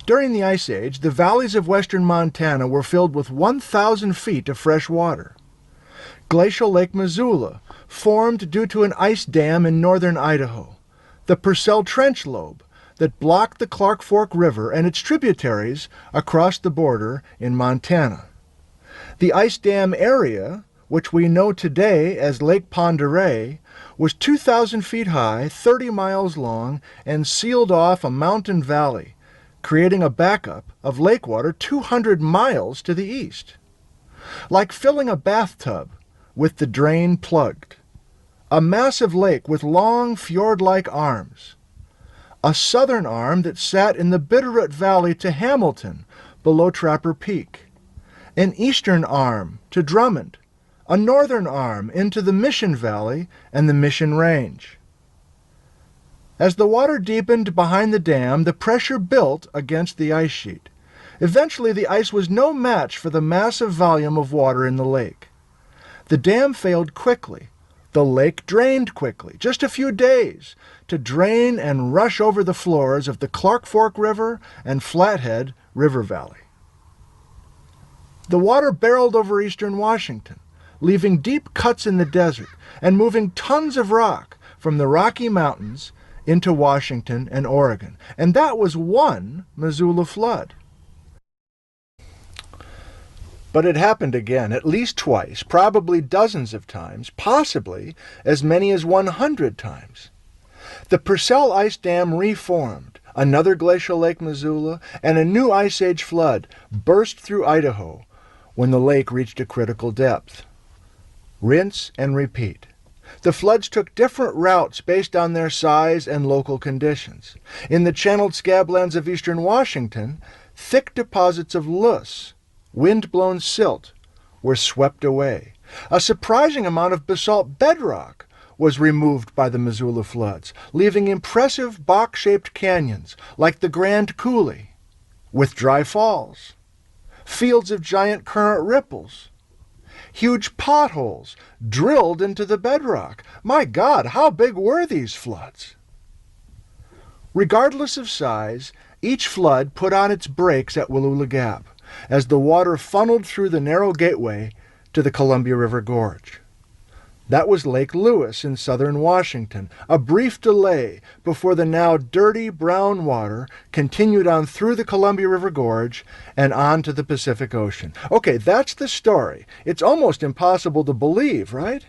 During the Ice Age, the valleys of western Montana were filled with 1,000 feet of fresh water. Glacial Lake Missoula formed due to an ice dam in northern Idaho, the Purcell Trench Lobe that blocked the Clark Fork River and its tributaries across the border in Montana. The ice dam area, which we know today as Lake Pend Oreille, was 2,000 feet high, 30 miles long, and sealed off a mountain valley, creating a backup of lake water 200 miles to the east. Like filling a bathtub with the drain plugged. A massive lake with long fjord-like arms. A southern arm that sat in the Bitterroot Valley to Hamilton, below Trapper Peak. An eastern arm to Drummond. A northern arm into the Mission Valley and the Mission Range. As the water deepened behind the dam, the pressure built against the ice sheet. Eventually, the ice was no match for the massive volume of water in the lake. The dam failed quickly. The lake drained quickly, just a few days, to drain and rush over the floors of the Clark Fork River and Flathead River Valley. The water barreled over eastern Washington, leaving deep cuts in the desert and moving tons of rock from the Rocky Mountains into Washington and Oregon. And that was one Missoula flood. But it happened again, at least twice, probably dozens of times, possibly as many as 100 times. The Purcell Ice Dam reformed, another Glacial Lake Missoula, and a new Ice Age flood burst through Idaho when the lake reached a critical depth. Rinse and repeat. The floods took different routes based on their size and local conditions. In the channeled scablands of eastern Washington, thick deposits of loess, wind-blown silt, were swept away. A surprising amount of basalt bedrock was removed by the Missoula floods, leaving impressive box-shaped canyons like the Grand Coulee, with dry falls, fields of giant current ripples, huge potholes drilled into the bedrock. My God, how big were these floods? Regardless of size, each flood put on its brakes at Wallula Gap as the water funneled through the narrow gateway to the Columbia River Gorge. That was Lake Lewis in southern Washington, a brief delay before the now dirty brown water continued on through the Columbia River Gorge and on to the Pacific Ocean. Okay, that's the story. It's almost impossible to believe, right?